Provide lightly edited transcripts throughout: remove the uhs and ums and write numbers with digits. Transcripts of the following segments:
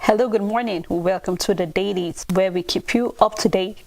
Hello, good morning. Welcome to the Dailies, where we keep you up to date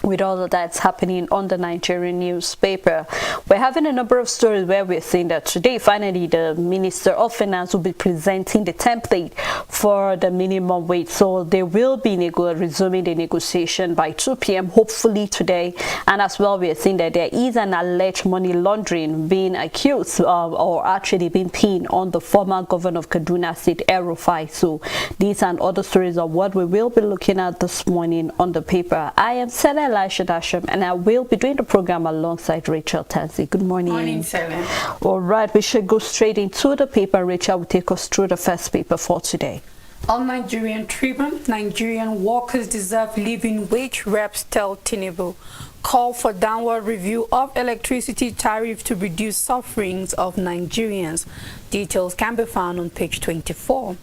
with all that's happening on the Nigerian newspaper. We're having a number of stories where we're seeing that today, finally, the Minister of Finance will be presenting the template for the minimum wage. So they will be resuming the negotiation by 2 p.m. hopefully today. And as well, we're seeing that there is an alleged money laundering being accused or actually being pinned on the former governor of Kaduna State, El-Rufai. So these and other stories are what we will be looking at this morning on the paper. I am Sarah Dasham, and I will be doing the program alongside Rachel Tazi. Good morning. Morning, Sarah. All right, we should go straight into the paper. Rachel will take us through the first paper for today. On Nigerian Tribune, Nigerian workers deserve living wage, reps tell Tinubu. Call for downward review of electricity tariff to reduce sufferings of Nigerians. Details can be found on page 24.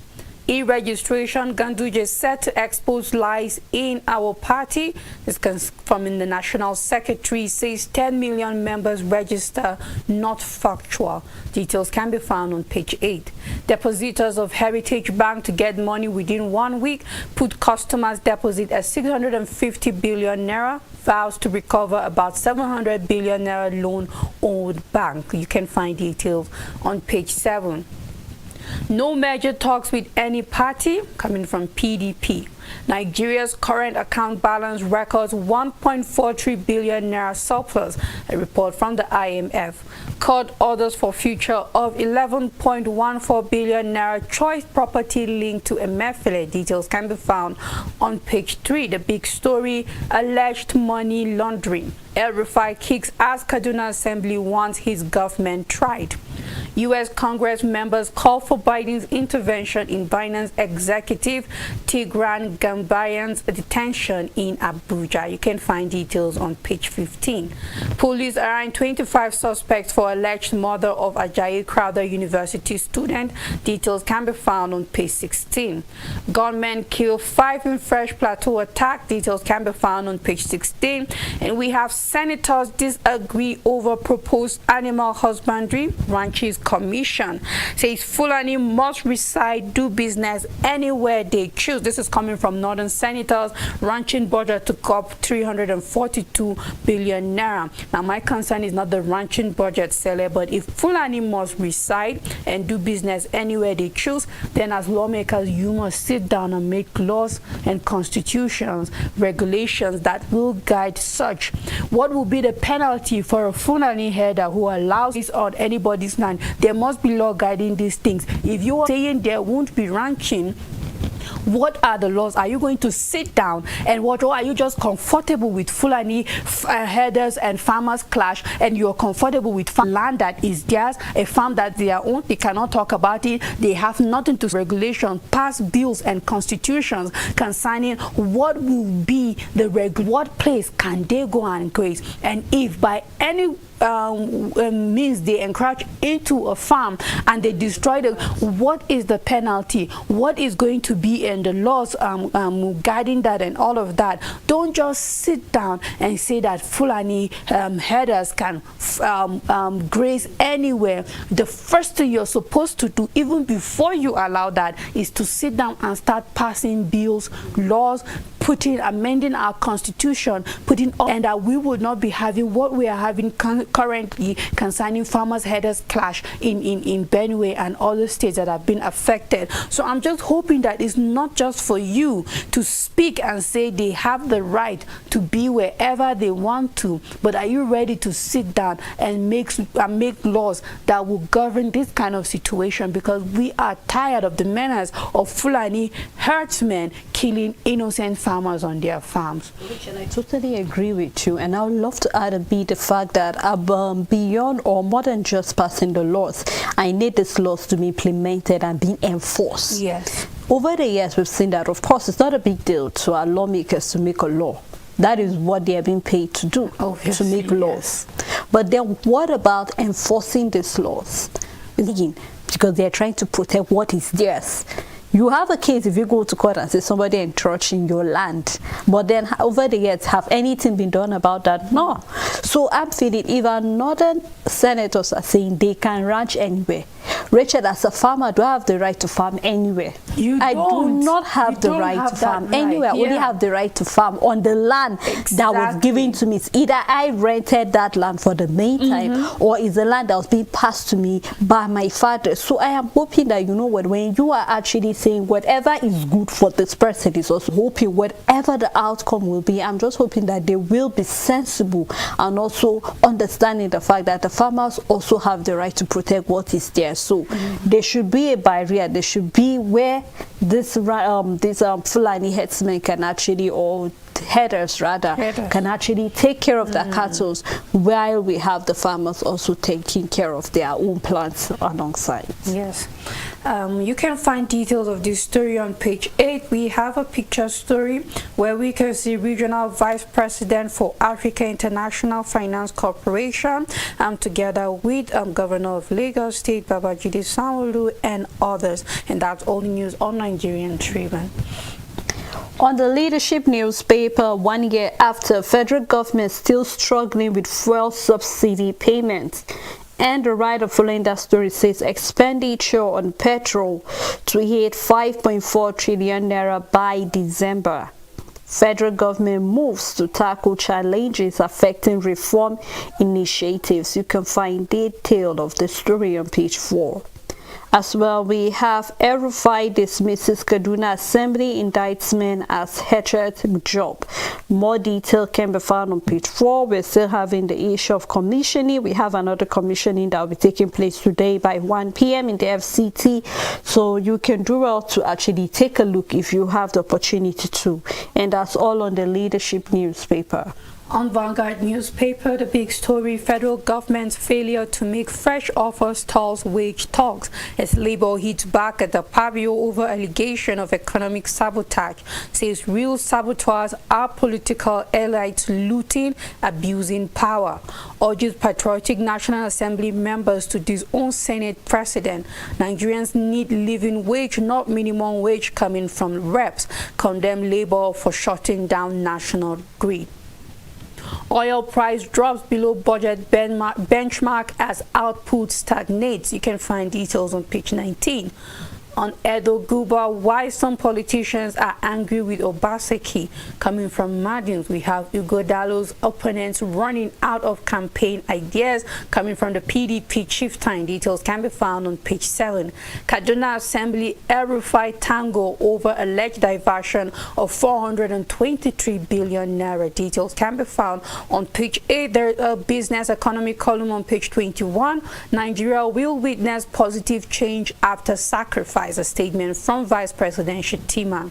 E-registration, Ganduje set to expose lies in our party. This comes from the National Secretary, says 10 million members register, not factual. Details can be found on page 8. Depositors of Heritage Bank to get money within 1 week put customers' deposit at 650 billion naira. Vows to recover about 700 billion naira loan owed bank. You can find details on page 7. No major talks with any party, coming from PDP. Nigeria's current account balance records 1.43 billion naira surplus, a report from the IMF. Court orders for future of 11.14 billion naira choice property linked to Emefiele. Details can be found on page 3. The big story, alleged money laundering. El-Rufai kicks as Kaduna Assembly wants his government tried. U.S. Congress members call for Biden's intervention in Binance executive Tigran Gambaryan's detention in Abuja. You can find details on page 15. Police arraigned 25 suspects for alleged murder of Ajayi Crowther University student. Details can be found on page 16. Gunmen kill 5 in Fresh Plateau attack. Details can be found on page 16. And we have senators disagree over proposed animal husbandry. Ranches Commission says Fulani must reside, do business anywhere they choose. This is coming from Northern Senators. Ranching budget to up 342 billion naira. Now, my concern is not the ranching budget, Sele, but if Fulani must reside and do business anywhere they choose, then as lawmakers, you must sit down and make laws and constitutions, regulations that will guide such. What will be the penalty for a Fulani header who allows this on anybody's land? There must be law guiding these things. If you are saying there won't be ranching, what are the laws? Are you going to sit down and what, or are you just comfortable with Fulani herders and farmers clash, and you're comfortable with land that is theirs, a farm that they own? They cannot talk about it. They have nothing to regulation, pass bills and constitutions concerning what will be the what place can they go and graze, and if by any means they encroach into a farm and they destroy the, what is the penalty? What is going to be in the laws guiding that and all of that? Don't just sit down and say that Fulani herders can graze anywhere. The first thing you're supposed to do, even before you allow that, is to sit down and start passing bills, laws, amending our constitution, and that we would not be having what we are having currently concerning farmers headers clash in Benue and other states that have been affected. So I'm just hoping that it's not just for you to speak and say they have the right to be wherever they want to, but are you ready to sit down and make laws that will govern this kind of situation? Because we are tired of the menace of Fulani herdsmen killing innocent farmers on their farms. And I totally agree with you, and I would love to add a bit the fact that beyond or more than just passing the laws, I need these laws to be implemented and be enforced. Yes. Over the years, we've seen that, of course, it's not a big deal to our lawmakers to make a law. That is what they are being paid to do, to make laws. But then what about enforcing these laws? Because they're trying to protect what is theirs. You have a case if you go to court and say somebody encroaching your land, but then over the years, have anything been done about that? No. So I'm feeling even northern senators are saying they can ranch anywhere. Rachel, as a farmer, do I have the right to farm anywhere? I do not have the right to farm anywhere. I only have the right to farm on the land that was given to me. It's either I rented that land for the meantime, or is the land that was being passed to me by my father. So I am hoping that, you know what, when you are actually saying whatever is good for this person, is also hoping whatever the outcome will be, I'm just hoping that they will be sensible and also understanding the fact that the farmers also have the right to protect what is there. So there should be a barrier. There should be where this Fulani herdsmen can actually, or headers rather, can actually take care of their cattle, while we have the farmers also taking care of their own plants alongside. Yes. You can find details of this story on page 8. We have a picture story where we can see Regional Vice President for Africa International Finance Corporation together with Governor of Lagos State Babajide Sanwo-Olu and others, and that's all the news on Nigerian Tribune. On the Leadership newspaper, 1 year after, federal government still struggling with fuel subsidy payments. And the writer following that story says expenditure on petrol to hit 5.4 trillion naira by December. Federal government moves to tackle challenges affecting reform initiatives. You can find detail of the story on page 4. As well, we have El-Rufai dismisses Kaduna Assembly indictment as hatchet job. More detail can be found on page 4. We're still having the issue of commissioning. We have another commissioning that will be taking place today by 1 p.m. in the FCT. So you can do well to actually take a look if you have the opportunity to. And that's all on the Leadership newspaper. On Vanguard newspaper, the big story, federal government's failure to make fresh offers stalls wage talks as Labour hits back at the Pabio over allegation of economic sabotage. Says real saboteurs are political elites looting, abusing power. Urges patriotic National Assembly members to disown Senate President. Nigerians need living wage, not minimum wage coming from reps. Condemn Labour for shutting down national grid. Oil price drops below budget benchmark as output stagnates. You can find details on page 19. On Edo Guba, why some politicians are angry with Obaseki. Coming from Madins, we have Ugodalo's opponents running out of campaign ideas. Coming from the PDP chieftain, details can be found on page 7. Kaduna Assembly El-Rufai tango over alleged diversion of 423 billion naira. Details can be found on page 8. There's a business economy column on page 21. Nigeria will witness positive change after sacrifice. A statement from Vice President Shettima.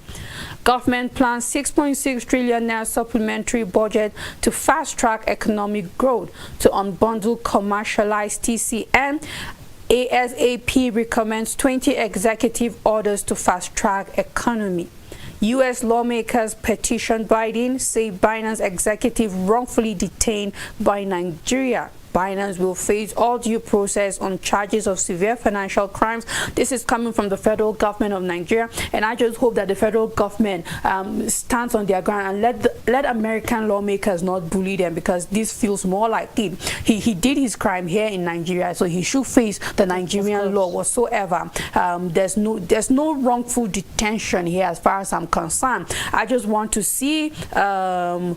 Government plans 6.6 trillion naira supplementary budget to fast-track economic growth. To unbundle commercialized TCM, ASAP recommends 20 executive orders to fast-track economy. U.S. lawmakers petition Biden, say Binance executive wrongfully detained by Nigeria. Binance will face all due process on charges of severe financial crimes. This is coming from the federal government of Nigeria, and I just hope that the federal government stands on their ground and let American lawmakers not bully them, because this feels more like him. He did his crime here in Nigeria, so he should face the Nigerian law whatsoever. There's no wrongful detention here as far as I'm concerned. I just want to see I'm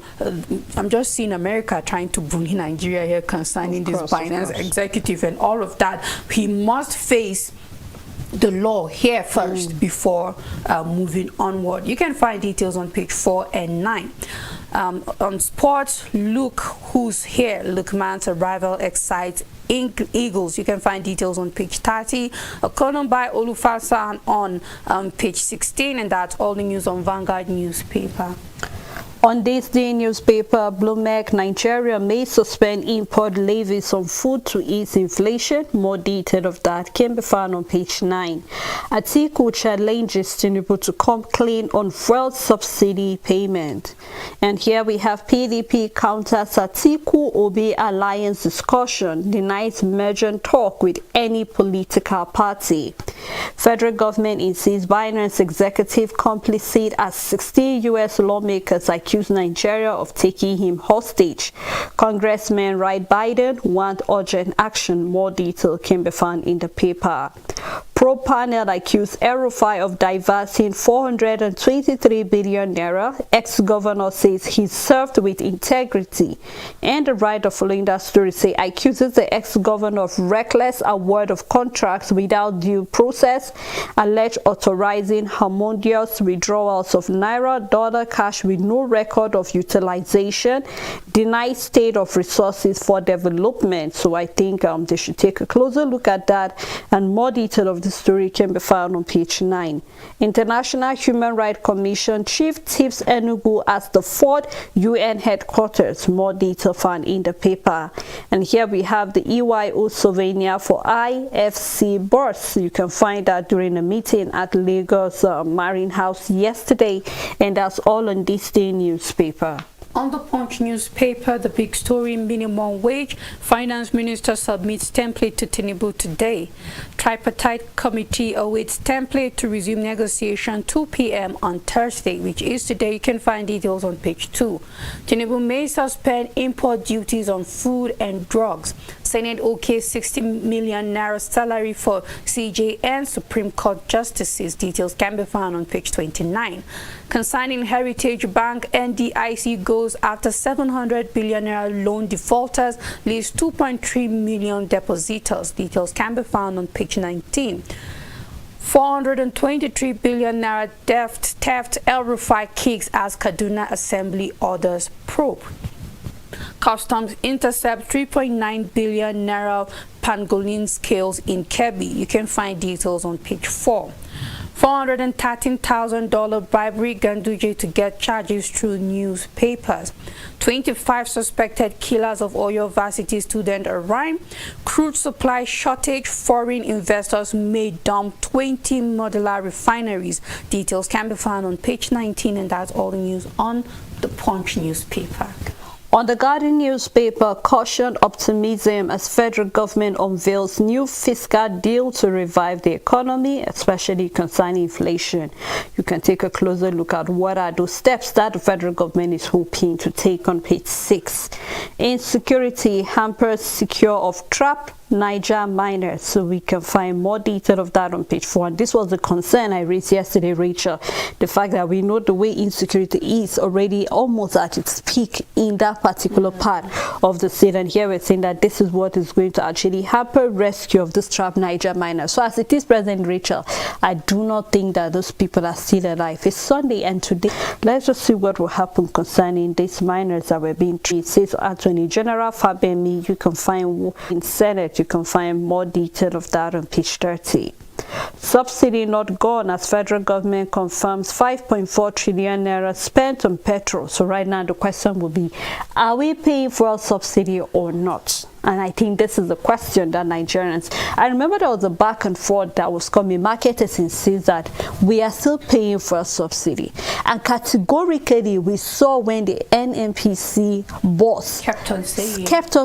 just seeing America trying to bully Nigeria here concerning this Binance executive and all of that. He must face the law here first before moving onward. You can find details on page 4 and 9. On sports, look who's here. Lookman's arrival excites Eagles. You can find details on page 30. A column by Olufasan on page 16, and that's all the news on Vanguard newspaper. On this day newspaper, Bloomberg, Nigeria may suspend import levies on food to ease inflation. More detail of that can be found on page 9. Atiku challenges Tinubu to come clean on fuel subsidy payment. And here we have PDP counters Atiku Obi alliance discussion, denies merger talk with any political party. Federal government insists Binance executive complicit as 16 U.S. lawmakers accuse Nigeria of taking him hostage. Congressmen write Biden want urgent action. More detail can be found in the paper. Pro panel accused El-Rufai of diverting 423 billion naira. Ex-governor says he served with integrity. And the writer following that story say accuses the ex-governor of reckless award of contracts without due process, alleged authorizing harmonious withdrawals of naira, dollar cash with no record of utilization, denied state of resources for development. So I think they should take a closer look at that, and more detail of the story can be found on page 9. International Human Rights Commission chief tips Enugu as the 4th UN headquarters. More detail found in the paper. And here we have the EYO souvenir for IFC boss. You can find that during a meeting at Lagos Marine House yesterday, and that's all on this day newspaper. On the Punch newspaper, the big story: minimum wage. Finance Minister submits template to Tinubu today. Tripartite committee awaits template to resume negotiation 2 p.m. on Thursday, which is today. You can find details on page 2. Tinubu may suspend import duties on food and drugs. Senate OK 60 million naira salary for CJ and Supreme Court justices. Details can be found on page 29. Concerning Heritage Bank, NDIC goes after 700 billion naira loan defaulters, leaves 2.3 million depositors. Details can be found on page 19. 423 billion naira theft El-Rufai kicks as Kaduna Assembly orders probe. Customs intercept 3.9 billion naira pangolin scales in Kebbi. You can find details on page 4. $413,000 bribery, Ganduje to get charges through newspapers. 25 suspected killers of Oyo Varsity student arraigned. Crude supply shortage, foreign investors may dump 20 modular refineries. Details can be found on page 19, and that's all the news on the Punch newspaper. On the Guardian newspaper, caution optimism as federal government unveils new fiscal deal to revive the economy, especially concerning inflation. You can take a closer look at what are those steps that the federal government is hoping to take on page 6. Insecurity hampers secure of trap Niger miners. So we can find more detail of that on page 4. And this was the concern I raised yesterday, Rachel. The fact that we know the way insecurity is already almost at its peak in that particular part of the state. And here we're saying that this is what is going to actually hamper rescue of this trapped Niger miners. So as it is present, Rachel, I do not think that those people are still alive. It's Sunday, and today let's just see what will happen concerning these miners that were being treated. Says Attorney General Fabemi. You can find in Senate. You can find more detail of that on page 30. Subsidy not gone as federal government confirms 5.4 trillion naira spent on petrol. So right now the question will be, are we paying for a subsidy or not? And I think this is the question that Nigerians, I remember there was a back and forth that was coming. Marketers insist that we are still paying for a subsidy. And categorically, we saw when the NNPC boss kept on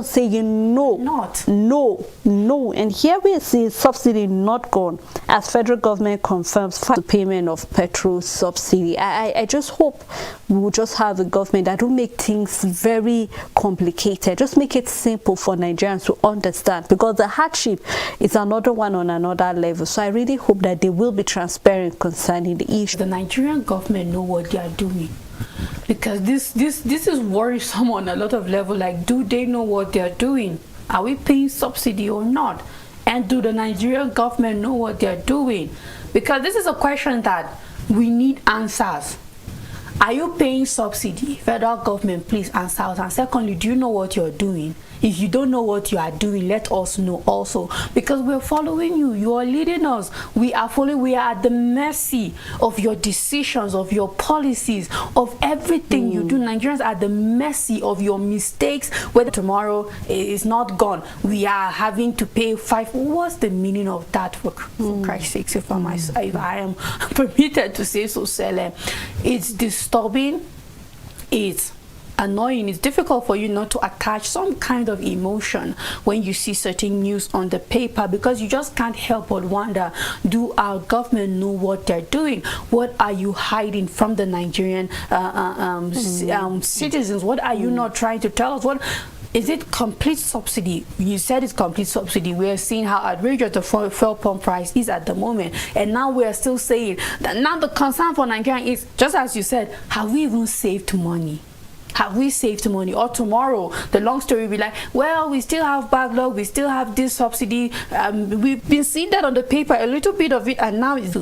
saying no, no. And here we see subsidy not gone as federal government confirms the payment of petrol subsidy. I just hope we will just have a government that will make things very complicated. Just make it simple for Nigerians to understand, because the hardship is another one on another level. So I really hope that they will be transparent concerning the issue. The Nigerian government know what they are doing, because this is worrisome on a lot of levels. Like, do they know what they are doing? Are we paying subsidy or not? And do the Nigerian government know what they are doing? Because this is a question that we need answers. Are you paying subsidy? Federal government, please answer us. And secondly, do you know what you're doing? If you don't know what you are doing, let us know also, because we're following you. You are leading us. We are following. We are at the mercy of your decisions, of your policies, of everything you do. Nigerians are at the mercy of your mistakes. Whether tomorrow is not gone, we are having to pay 5. What's the meaning of that, for Christ's sake? If I am permitted to say so, Sele, it's disturbing. It's annoying. It's difficult for you not to attach some kind of emotion when you see certain news on the paper, because you just can't help but wonder, do our government know what they're doing? What are you hiding from the Nigerian citizens? What are you not trying to tell us? What Is it complete subsidy? You said it's complete subsidy. We are seeing how outrageous the fuel pump price is at the moment, and now we are still saying that now the concern for Nigeria is, just as you said, have we even saved money? Have we saved money? Or tomorrow the long story will be like, well, we still have backlog, we still have this subsidy. We've been seeing that on the paper, a little bit of it, and now it's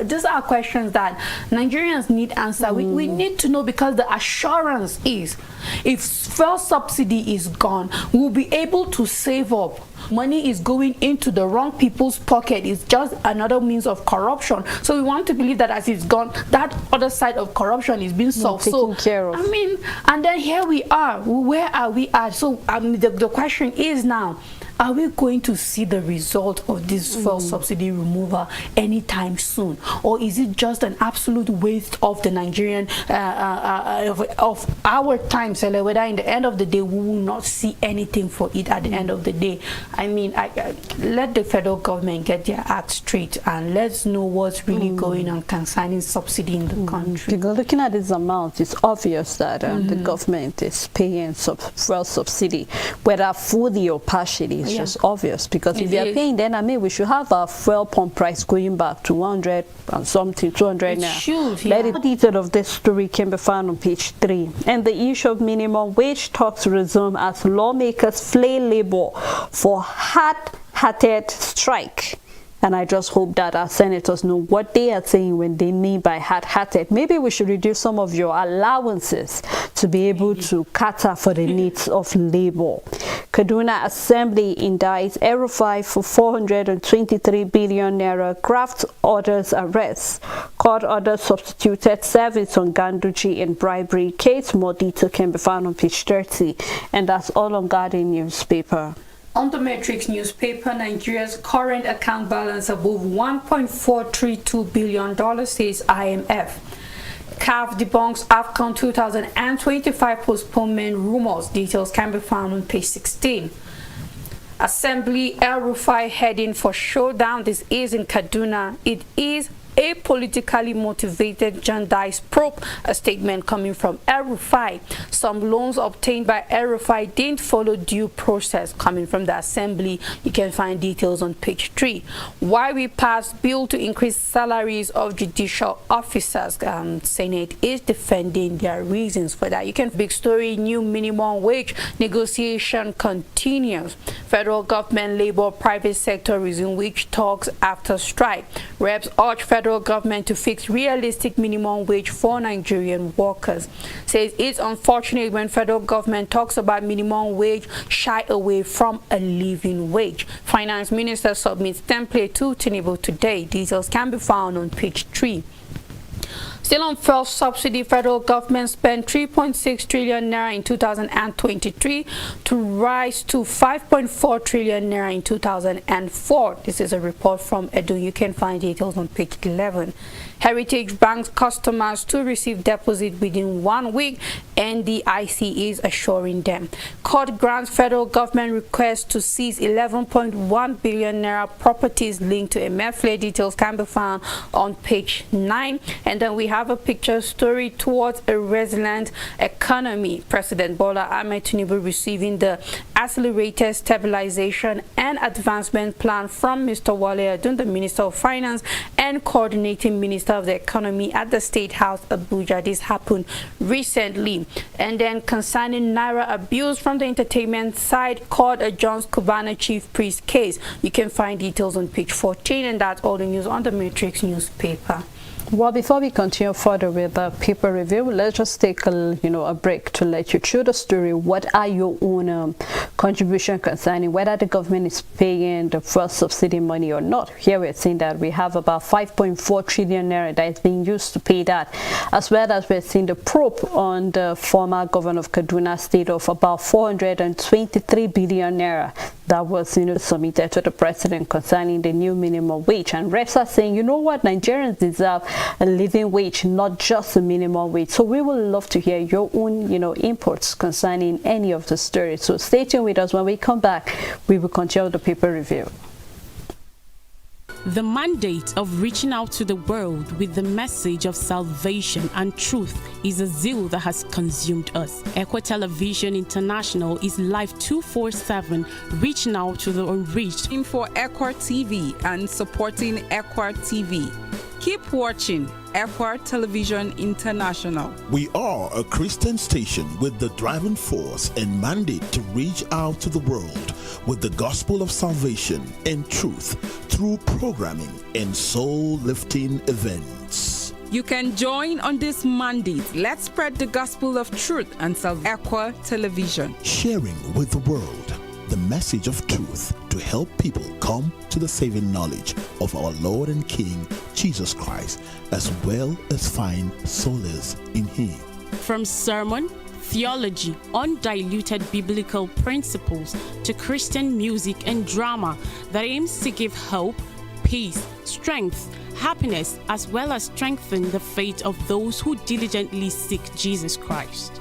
these are questions that Nigerians need answer. We need to know, because the assurance is, if fuel subsidy is gone, we'll be able to save up. Money is going into the wrong people's pocket. It's just another means of corruption. So we want to believe that as it's gone, that other side of corruption is being solved. Taken care of. I mean, and then here we are. Where are we at? So the question is now, are we going to see the result of this fuel subsidy removal anytime soon, or is it just an absolute waste of the Nigerian of our time, so whether in the end of the day we will not see anything for it at the end of the day? I mean, let the federal government get their act straight and let's know what's really going on concerning subsidy in the country. Because looking at this amount, it's obvious that the government is paying fuel subsidy, whether fully or partially. It's just obvious, because if you're paying, then I mean we should have our fuel pump price going back to 100 and something, 200 now. The detail of this story can be found on page 3. And the issue of minimum wage talks resume as lawmakers flail labor for hard-hearted strike. And I just hope that our senators know what they are saying when they mean by hard-hearted. Maybe we should reduce some of your allowances to be able to cater for the needs of labor. Kaduna Assembly indicts El-Rufai for 423 billion naira graft orders arrest. Court orders substituted service on Ganduji in bribery case. More detail can be found on page 30. And that's all on Guardian newspaper. On the Matrix newspaper, Nigeria's current account balance above $1.432 billion, says IMF. CAF debunks AFCON 2025 postponement rumors. Details can be found on page 16. Assembly, El-Rufai heading for showdown. This is in Kaduna. It is a politically motivated Jandice probe, a statement coming from El-Rufai. Some loans obtained by El-Rufai didn't follow due process, coming from the Assembly. You can find details on page 3. Why we passed bill to increase salaries of judicial officers. Senate is defending their reasons for that. You can big story, new minimum wage negotiation continues. Federal government, labor, private sector resume wage talks after strike. Reps urge federal government to fix realistic minimum wage for Nigerian workers. Says it's unfortunate when federal government talks about minimum wage, shy away from a living wage. Finance Minister submits template to Tinubu today. Details can be found on page 3. Still on fuel subsidy, federal government spent 3.6 trillion naira in 2023 to rise to 5.4 trillion naira in 2004. This is a report from Edu. You can find details on page 11. Heritage Bank's customers to receive deposit within 1 week, and the IC is assuring them. Court grants federal government request to seize 11.1 billion naira properties linked to Emefiele. Details can be found on page 9. And then we have a picture story towards a resilient economy. President Bola Ahmed Tinubu receiving the Accelerated Stabilization and Advancement Plan from Mr. Wale Adun, the Minister of Finance and Coordinating Minister of the Economy at the State House, Abuja. This happened recently. And then concerning Naira abuse from the entertainment side, court adjourns Cubana Chief Priest case. You can find details on page 14, and that's all the news on the Matrix newspaper. Well, before we continue further with the paper review, let's just take a break to let you through the story. What are your own contribution concerning whether the government is paying the fuel subsidy money or not? Here we're seeing that we have about 5.4 trillion naira that is being used to pay that, as well as we're seeing the probe on the former governor of Kaduna State of about 423 billion naira that was submitted to the president concerning the new minimum wage. And reps are saying, you know what, Nigerians deserve a living wage, not just a minimum wage. So we would love to hear your own inputs concerning any of the stories. So stay tuned with us. When we come back, we will continue the paper review. The mandate of reaching out to the world with the message of salvation and truth is a zeal that has consumed us. Equa Television International is live 24/7, reaching out to the unreached. For Equa TV and supporting Equa TV. Keep watching Equa Television International. We are a Christian station with the driving force and mandate to reach out to the world with the gospel of salvation and truth through programming and soul-lifting events. You can join on this mandate. Let's spread the gospel of truth and Equa Television. Sharing with the world the message of truth to help people come to the saving knowledge of our Lord and King Jesus Christ, as well as find solace in Him. From sermon, theology, undiluted biblical principles to Christian music and drama that aims to give hope, peace, strength, happiness, as well as strengthen the faith of those who diligently seek Jesus Christ.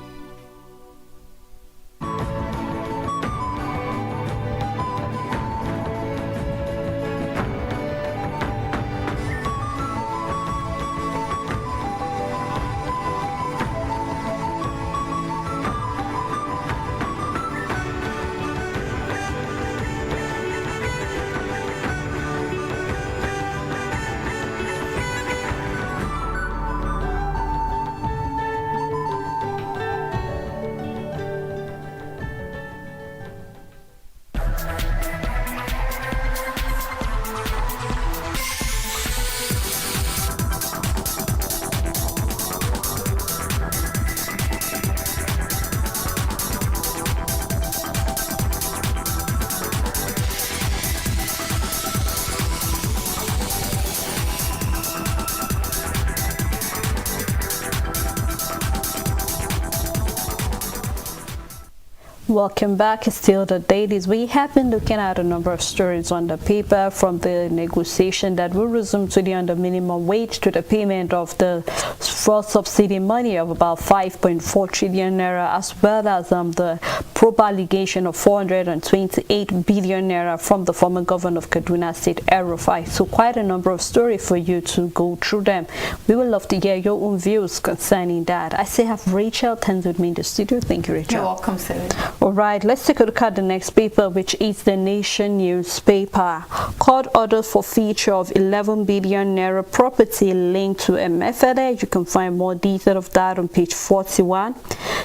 Welcome back. It's still the Dailies. We have been looking at a number of stories on the paper, from the negotiation that will resume today on the minimum wage to the payment of the fuel subsidy money of about 5.4 trillion naira, as well as the probe allegation of 428 billion naira from the former governor of Kaduna State, El-Rufai. So quite a number of stories for you to go through them. We would love to hear your own views concerning that. I say have Rachel Tens with me in the studio. Thank you, Rachel. You're welcome, Sarah. All right, let's take a look at the next paper, which is the Nation newspaper. Court orders for forfeiture of 11 billion naira property linked to MFLA. You can find more detail of that on page 41.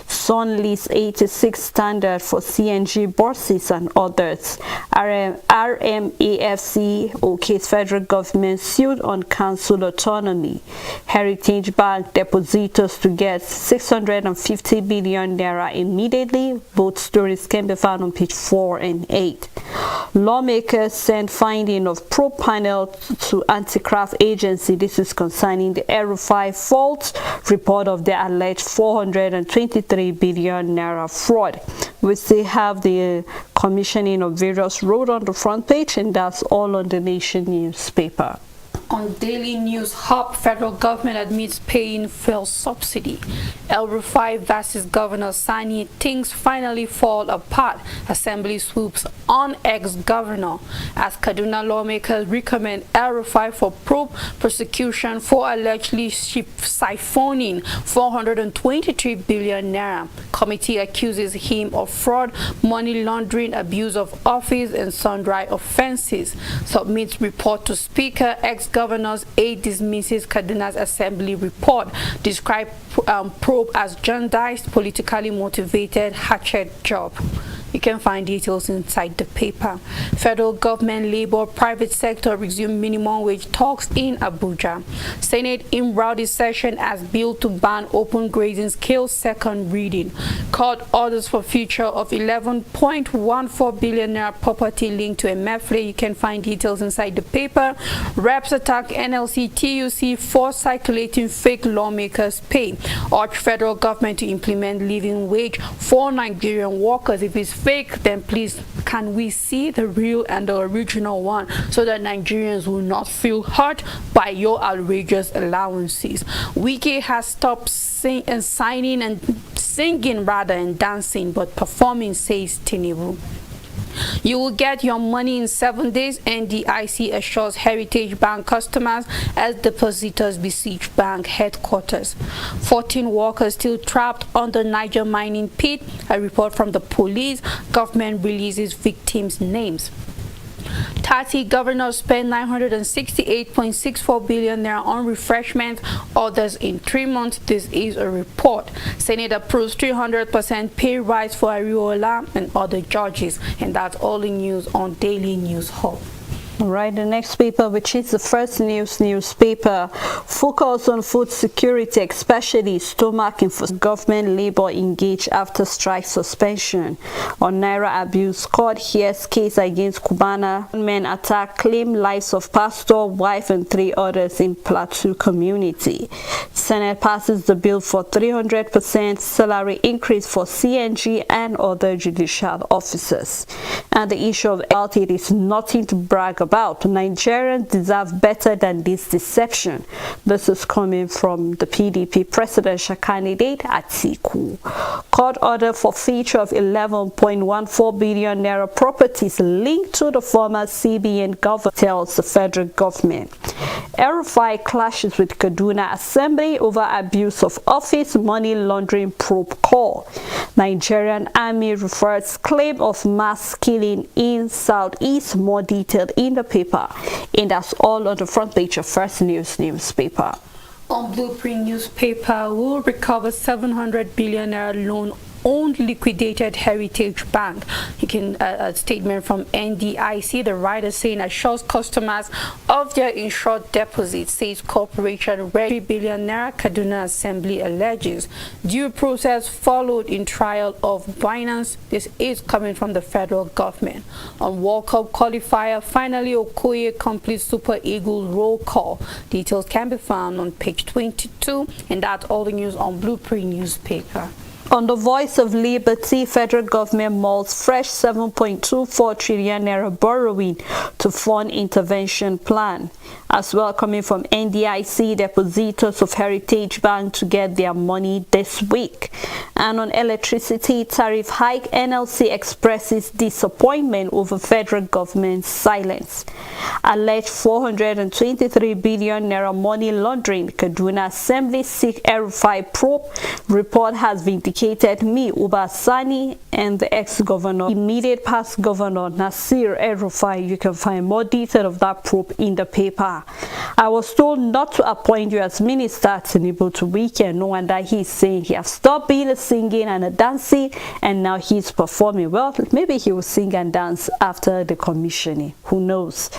Sun list 86 standard for CNG buses and others. RMAFC okays federal government sued on council autonomy. Heritage Bank depositors to get 650 billion naira immediately. Both stories can be found on page 4 and 8. Lawmakers send finding of probe panel to anti-graft agency. This is concerning the El-Rufai fault report of the alleged 423 billion naira fraud. We still have the commissioning of various roads on the front page, and that's all on the Nation newspaper. On Daily News Hub, federal government admits paying fuel subsidy. El-Rufai versus Governor Sani, things finally fall apart. Assembly swoops on ex-governor as Kaduna lawmakers recommend El-Rufai for probe prosecution for allegedly siphoning 423 billion naira. Committee accuses him of fraud, money laundering, abuse of office, and sundry offenses. Submits report to Speaker. Ex-governor's aide dismisses Kaduna's assembly report. Describe probe as jaundiced, politically motivated hatchet job. You can find details inside the paper. Federal government, labor, private sector resume minimum wage talks in Abuja. Senate in rowdy session as bill to ban open grazing scale second reading. Court orders for future of 11.14 billion naira property linked to MFLA. You can find details inside the paper. Reps attack NLC TUC for circulating fake lawmakers' pay. Urge federal government to implement living wage for Nigerian workers. If it's fake, then please can we see the real and the original one, so that Nigerians will not feel hurt by your outrageous allowances. Wike has stopped singing and dancing, but performing, says Tinubu. You will get your money in 7 days, NDIC assures Heritage Bank customers as depositors besiege bank headquarters. 14 workers still trapped under Niger mining pit. A report from the police. Government releases victims' names. 30 governors spent 968.64 billion naira on refreshment, others in 3 months. This is a report. Senate approves 300% pay rise for Ariola and other judges. And that's all the news on Daily News Hub. All right, the next paper, which is the First News newspaper, focus on food security, especially stomach for government labor engaged after strike suspension. On Naira abuse, court hears case against Cubana. Men attack, claim lives of pastor, wife, and 3 others in Plateau community. Senate passes the bill for 300% salary increase for CNG and other judicial officers. And the issue of health, it is nothing to brag about. Nigerians deserve better than this deception. This is coming from the PDP presidential candidate Atiku. Court order for feature of 11.14 billion naira properties linked to the former CBN governor, tells the federal government. RFI clashes with Kaduna Assembly over abuse of office, money laundering probe call. Nigerian army refers claim of mass killing in southeast. More detailed in the paper. And that's all on the front page of First News newspaper. On Blueprint newspaper, will recover 700 billion naira loan owned liquidated Heritage Bank. You can a statement from NDIC. The writer saying assures customers of their insured deposits, says corporation 3 billion naira. Kaduna Assembly alleges due process followed in trial of Binance. This is coming from the federal government. On World Cup qualifier, finally Okoye completes Super Eagles roll call. Details can be found on page 22, and that's all the news on Blueprint newspaper. On the Voice of Liberty, federal government mulls fresh 7.24 trillion naira borrowing to fund intervention plan. As well, coming from NDIC, depositors of Heritage Bank to get their money this week. And on electricity tariff hike, NLC expresses disappointment over federal government's silence. Alleged 423 billion naira money laundering, Kaduna Assembly seek RFI probe. Report has vindicated me, Uba Sani, and the ex-governor, immediate past governor Nasir El-Rufai. You can find more detail of that probe in the paper. I was told not to appoint you as minister at Tinubu to weekend. No wonder he's saying he has stopped being a singing and a dancing, and now he's performing. Well, maybe he will sing and dance after the commissioning. Who knows?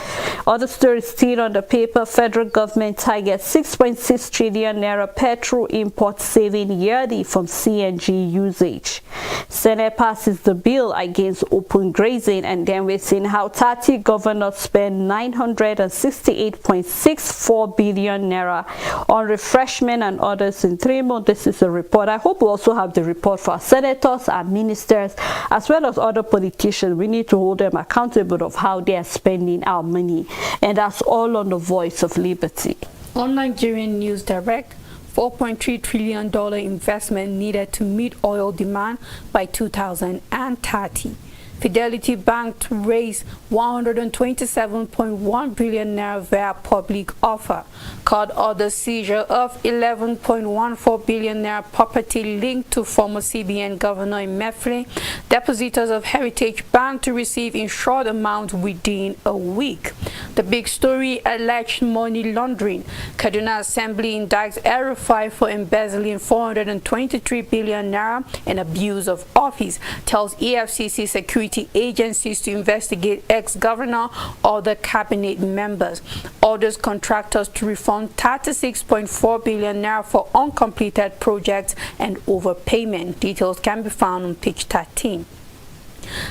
Other stories still on the paper. Federal government targets 6.6 trillion naira petrol import saving yearly from CNG usage. Senate passes the bill against open grazing, and then we're seeing how 30 governors spend 968.64 billion naira on refreshment and others in 3 months. This is a report. I hope we also have the report for our senators and ministers as well as other politicians. We need to hold them accountable of how they are spending our money. And that's all on the Voice of Liberty. On Nigerian News Direct, $4.3 trillion investment needed to meet oil demand by 2030. Fidelity Bank to raise 127.1 billion naira via public offer. Court orders seizure of 11.14 billion naira property linked to former CBN governor Emefiele. Depositors of Heritage Bank to receive insured amount within a week. The big story: alleged money laundering. Kaduna Assembly indicts RFI for embezzling 423 billion naira and abuse of office. Tells EFCC security agencies to investigate ex-governor or the cabinet members. Orders contractors to refund 36.4 billion naira for uncompleted projects and overpayment. Details can be found on page 13.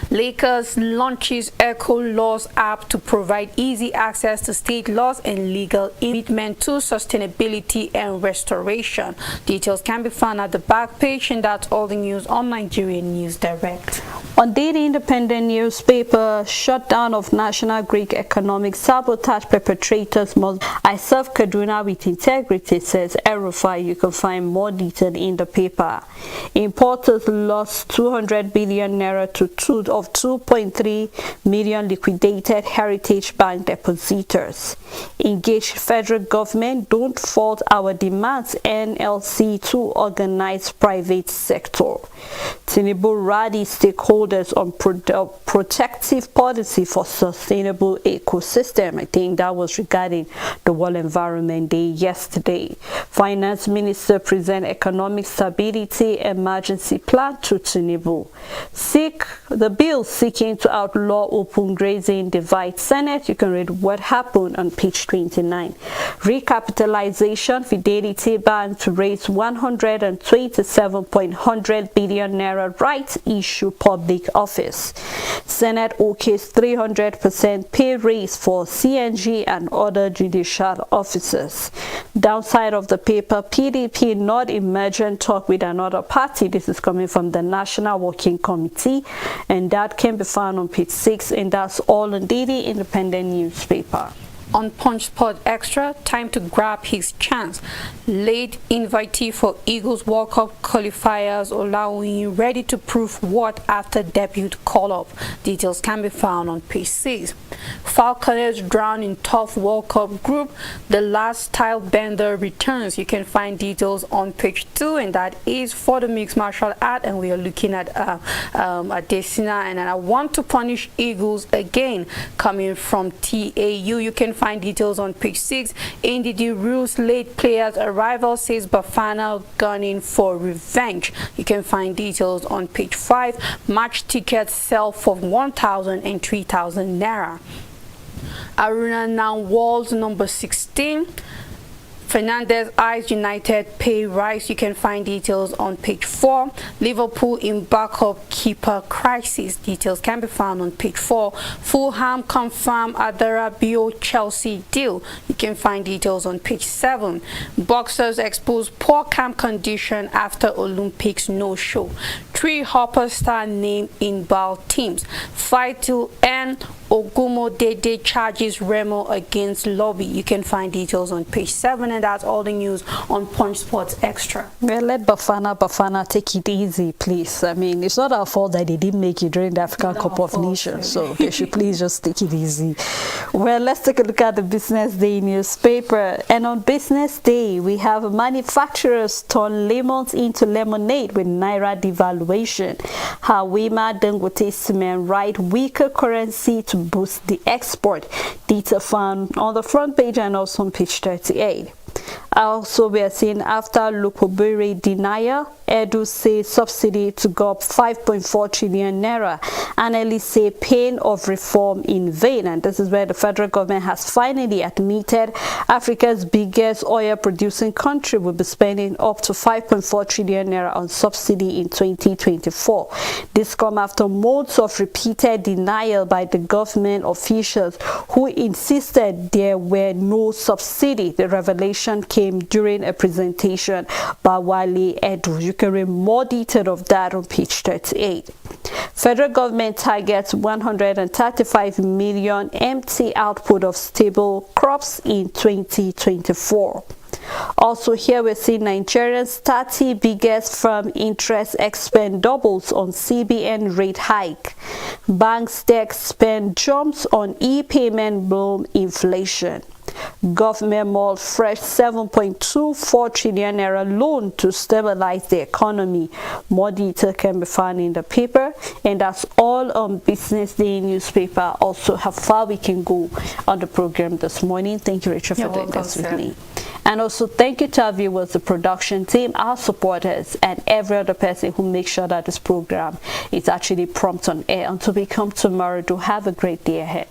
Lakers launches Echo Laws app to provide easy access to state laws and legal commitment to sustainability and restoration. Details can be found at the back page, and that's all the news on Nigerian News Direct. On Daily Independent newspaper, shutdown of National Greek Economic Sabotage perpetrators must. I serve Kaduna with integrity, says El-Rufai. You can find more detail in the paper. Importers lost 200 billion naira to 2.3 million liquidated Heritage Bank depositors. Engage federal government, don't fault our demands, NLC to organize private sector. Tinubu rally stakeholders on protective policy for sustainable ecosystem. I think that was regarding the World Environment Day yesterday. Finance Minister present economic stability emergency plan to Tinubu. The bill seeking to outlaw open grazing divides Senate. You can read what happened on page 29. Recapitalization, Fidelity Bank to raise 127.100 billion naira rights issue public office. Senate okays 300% pay raise for CNG and other judicial officers. Downside of the paper, PDP not emergent talk with another party. This is coming from the National Working Committee, and that can be found on page 6, and that's all on Daily Independent newspaper. On Punch Sport Extra, time to grab his chance. Late invitee for Eagles World Cup qualifiers, Olawuyin ready to prove what after debut call-up. Details can be found on page 6. Falconers drown in tough World Cup group. The last style bender returns. You can find details on page 2, and that is for the mixed martial art, and we are looking at Adesina, and I want to punish Eagles again, coming from TAU. You can find details on page 6. Ndidi rules late players arrival, says Bafana gunning for revenge. You can find details on page 5. Match tickets sell for 1,000 and 3,000 naira. Aruna now walls number 16. Fernandez eyes United pay rise. You can find details on page 4. Liverpool in backup keeper crisis. Details can be found on page 4. Fulham confirm Adarabio Chelsea deal. You can find details on page 7. Boxers expose poor camp condition after Olympics no-show. 3 Hopper star named in BAL teams. Fight to end. Ogumo Dede charges Remo against lobby. You can find details on page 7, and that's all the news on Punch Sports Extra. Well, let Bafana take it easy, please. I mean, it's not our fault that they didn't make it during the African Cup of Nations, so they should please just take it easy. Well, let's take a look at the Business Day newspaper. And on Business Day, we have manufacturers turn lemons into lemonade with Naira devaluation. Hawima Dangote Cement write weaker currency to boost the export. Data found on the front page and also on page 38. Also, we are seeing after Lukobere denial, Edu says subsidy to go up 5.4 trillion naira. Analysts say pain of reform in vain, and this is where the federal government has finally admitted Africa's biggest oil-producing country will be spending up to 5.4 trillion naira on subsidy in 2024. This comes after months of repeated denial by the government officials who insisted there were no subsidy. The revelation came during a presentation by Wale Edu. You can read more detail of that on page 38. Federal government targets 135 million MT output of stable crops in 2024. Also here we see Nigerians 30 biggest firm interest expense doubles on CBN rate hike. Banks tech spend jumps on e-payment boom inflation. Government mall fresh 7.24 trillion naira loan to stabilize the economy. More detail can be found in the paper, and that's all on Business Day newspaper. Also, how far we can go on the program this morning. Thank you, Rachel, for doing this with me. And also thank you to our viewers, the production team, our supporters, and every other person who makes sure that this program is actually prompt on air. Until we come tomorrow, do have a great day ahead.